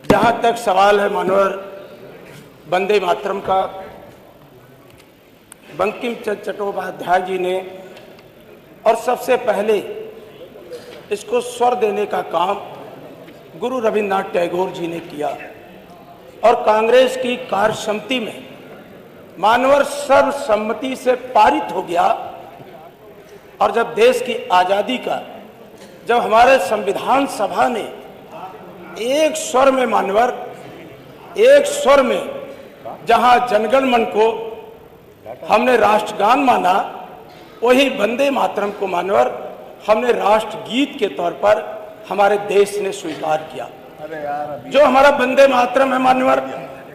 जहाँ तक सवाल है मानवर वंदे मातरम का, बंकिम चंद्र चट्टोपाध्याय जी ने और सबसे पहले इसको स्वर देने का काम गुरु रविन्द्रनाथ टैगोर जी ने किया और कांग्रेस की कार्यसमिति में मानवर सर्वसम्मति से पारित हो गया। और जब देश की आज़ादी का जब हमारे संविधान सभा ने एक स्वर में मानवर एक स्वर में जहां जनगण मन को हमने राष्ट्रगान माना, वही वंदे मातरम को मानवर हमने राष्ट्रगीत के तौर पर हमारे देश ने स्वीकार किया। जो हमारा वंदे मातरम है मानवर,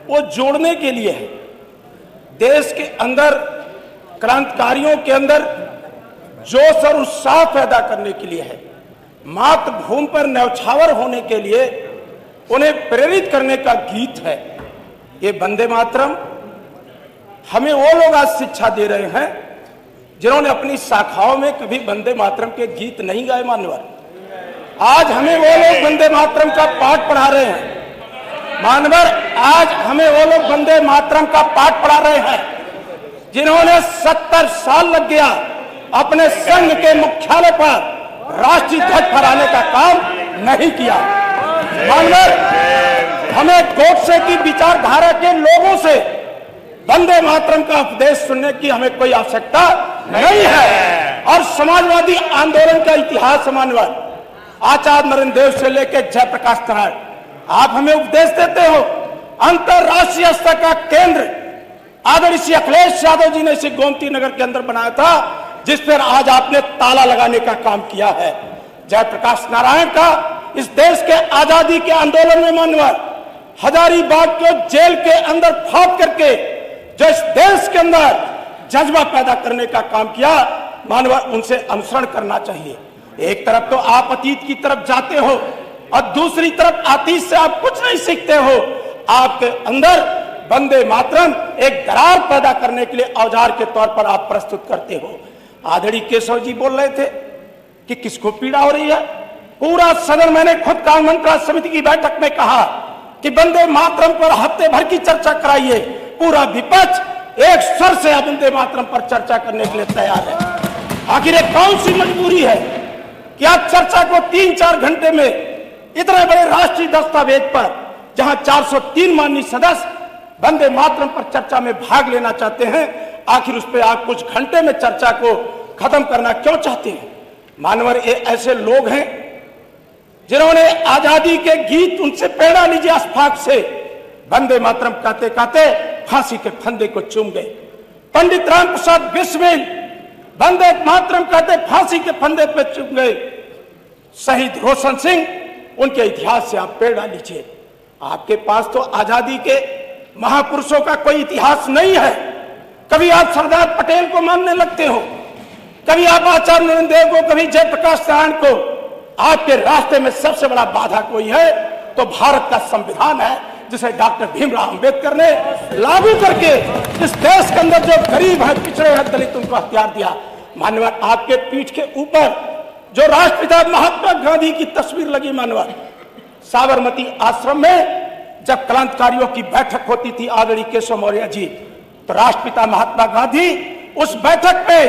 वो जोड़ने के लिए है, देश के अंदर क्रांतिकारियों के अंदर जोश और उत्साह पैदा करने के लिए है, मातृभूमि पर न्यौछावर होने के लिए उन्हें प्रेरित करने का गीत है। ये वंदे मातरम हमें वो लोग आज शिक्षा दे रहे हैं जिन्होंने अपनी शाखाओं में कभी वंदे मातरम के गीत नहीं गाए मानवर। आज हमें वो लोग वंदे मातरम का पाठ पढ़ा रहे हैं मानवर। आज हमें वो लोग वंदे मातरम का पाठ पढ़ा रहे हैं जिन्होंने 70 साल लग गया अपने संघ के मुख्यालय पर राष्ट्रीय ध्वज फहराने का काम नहीं किया मानवर। हमें गोडसे की विचारधारा के लोगों से वंदे मातरम का उपदेश सुनने की हमें कोई आवश्यकता नहीं है। और समाजवादी आंदोलन का इतिहास मानवर, आचार्य नरेंद्र देव से लेकर जयप्रकाश नारायण, आप हमें उपदेश देते हो। अंतरराष्ट्रीय स्तर का केंद्र आदरणीय श्री अखिलेश यादव जी ने इसे गोमती नगर के अंदर बनाया था, जिस पर आज आपने ताला लगाने का काम किया है। जयप्रकाश नारायण का इस देश के आजादी के आंदोलन में मानवर हजारीबाग को जेल के अंदर फाड़ करके जो इस देश के अंदर जज्बा पैदा करने का काम किया मानवर, उनसे अनुसरण करना चाहिए। एक तरफ तो आप अतीत की तरफ जाते हो और दूसरी तरफ अतीत से आप कुछ नहीं सीखते हो। आपके अंदर वंदे मातरम एक दरार पैदा करने के लिए औजार के तौर पर आप प्रस्तुत करते हो। आदरणीय केशव जी बोल रहे थे कि किसको पीड़ा हो रही है। पूरा सदन, मैंने खुद कानून मंत्रालय समिति की बैठक में कहा कि वंदे मातरम पर हफ्ते भर की चर्चा कराइए। पूरा विपक्ष एक स्वर से वंदे मातरम पर चर्चा करने के लिए तैयार है। आखिर ये कौन सी मजबूरी है कि आप चर्चा को 3-4 घंटे में इतने बड़े राष्ट्रीय दस्तावेज पर, जहां 403 माननीय सदस्य वंदे मातरम पर चर्चा में भाग लेना चाहते हैं, आखिर उस पर आप कुछ घंटे में चर्चा को खत्म करना क्यों चाहते हैं मानवर। ये ऐसे लोग हैं जिन्होंने आजादी के गीत, उनसे प्रेरणा लीजिए, अशफाक से वंदे मातरम कहते कहते फांसी के फंदे को चूम गए। पंडित राम प्रसाद बिस्मिल वंदे मातरम कहते फांसी के फंदे पे चूम गए। शहीद रोशन सिंह, उनके इतिहास से आप प्रेरणा लीजिए। आपके पास तो आजादी के महापुरुषों का कोई इतिहास नहीं है। कभी आप सरदार पटेल को मानने लगते हो, कभी आप आचार्य नरेंद्र देव को, कभी जयप्रकाश नारायण को। आपके रास्ते में सबसे बड़ा बाधा कोई है तो भारत का संविधान है, जिसे डॉक्टर भीमराव अंबेडकर ने लागू करके इस देश के अंदर जो गरीब है, पिछड़े हैं, दलित, उनको हथियार दिया। मानवर, आपके पीठ के ऊपर जो राष्ट्रपिता महात्मा गांधी की तस्वीर लगी मानवर, साबरमती आश्रम में जब क्रांतिकारियों की बैठक होती थी आदरणीय केशव मौर्य जी, तो राष्ट्रपिता महात्मा गांधी उस बैठक में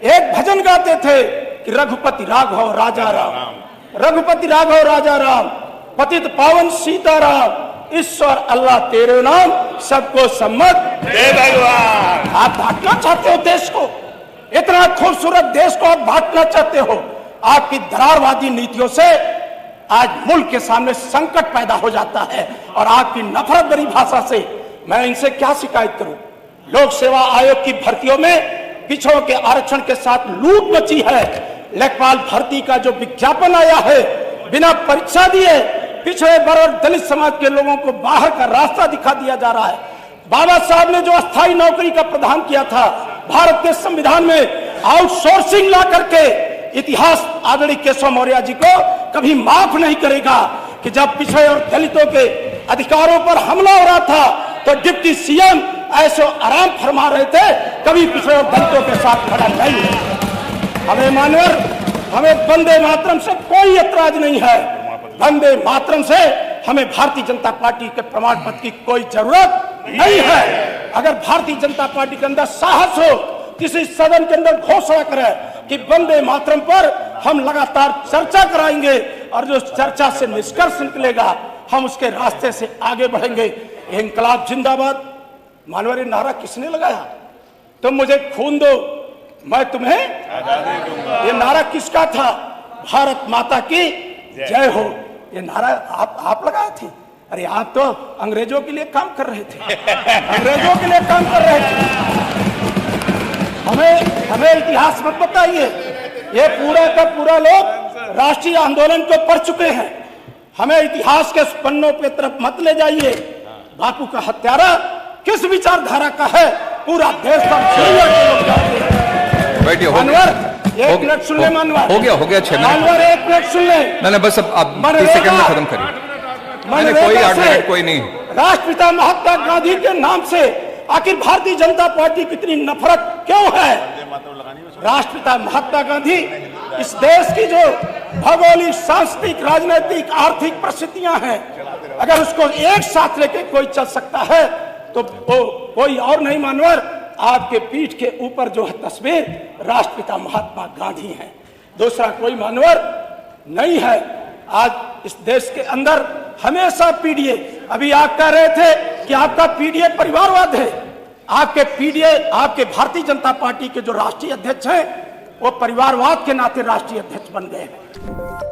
एक भजन गाते थे कि रघुपति राघव राजा राम, रघुपति राघव राजा राम, पतित पावन सीताराम, ईश्वर अल्लाह तेरे नाम, सबको सम्मत दे भगवान। आप बांटना चाहते हो देश को, इतना खूबसूरत देश को आप बांटना चाहते हो। आपकी दरारवादी नीतियों से आज मुल्क के सामने संकट पैदा हो जाता है और आपकी नफरत भरी भाषा से मैं इनसे क्या शिकायत करूं। लोक सेवा आयोग की भर्तियों में पिछड़ों के आरक्षण के साथ लूट मची है। लेखपाल भर्ती का जो विज्ञापन आया है, बिना परीक्षा दिए पिछड़े वर्ग और दलित समाज के लोगों को बाहर का रास्ता दिखा दिया जा रहा है। बाबा साहब ने जो अस्थायी नौकरी का प्रावधान किया था भारत के संविधान में, आउटसोर्सिंग ला करके, इतिहास आदरणीय केशव मौर्य जी को कभी माफ नहीं करेगा कि जब पिछड़े और दलितों के अधिकारों पर हमला हो रहा था तो डिप्टी सीएम ऐसे आराम फरमा रहे थे, कभी पिछड़े और दलितों के साथ खड़ा नहीं है। हमें मानवर, हमें वंदे मातरम से कोई ऐतराज नहीं है। वंदे मातरम से हमें भारतीय जनता पार्टी के प्रमाण पत्र की कोई जरूरत नहीं है। अगर भारतीय जनता पार्टी के अंदर साहस हो, किसी सदन के अंदर घोषणा करे कि वंदे मातरम पर हम लगातार चर्चा कराएंगे और जो चर्चा से निष्कर्ष निकलेगा हम उसके रास्ते से आगे बढ़ेंगे। इंकलाब जिंदाबाद मानवरी नारा किसने लगाया? तुम मुझे खून दो मैं तुम्हें ये नारा किसका था? भारत माता की जय हो, ये नारा आप लगाए थे। अरे आप तो अंग्रेजों के लिए काम कर रहे थे, अंग्रेजों के लिए काम कर रहे थे। हमें इतिहास मत बताइए, ये पूरा का पूरा लोग राष्ट्रीय आंदोलन को पढ़ चुके हैं। हमें इतिहास के पन्नों पे तरफ मत ले जाइए। बापू का हत्यारा किस विचारधारा का है पूरा देश का लोग जानते हैं। मानवर एक मिनट सुन ले, मानवर हो गया 6 मिनट, मानवर एक मिनट सुन ले। नहीं बस अब 30 सेकंड में खत्म करिए। कोई 8 मिनट कोई नहीं। राष्ट्रपिता महात्मा गांधी के नाम से आखिर भारतीय जनता पार्टी की इतनी नफरत क्यों है? राष्ट्रपिता महात्मा गांधी इस देश की जो भौगोलिक, सांस्कृतिक, राजनीतिक, आर्थिक परिस्थितियां हैं, अगर उसको एक साथ लेके कोई चल सकता है तो वो कोई और नहीं मानवर, आपके पीठ के ऊपर जो है तस्वीर राष्ट्रपिता महात्मा गांधी है, दूसरा कोई मानवर नहीं है। आज इस देश के अंदर हमेशा पीडीए, अभी आप कह रहे थे कि आपका पीडीए परिवारवाद है। आपके पीडीए, आपके भारतीय जनता पार्टी के जो राष्ट्रीय अध्यक्ष हैं वो परिवारवाद के नाते राष्ट्रीय अध्यक्ष बन गए हैं।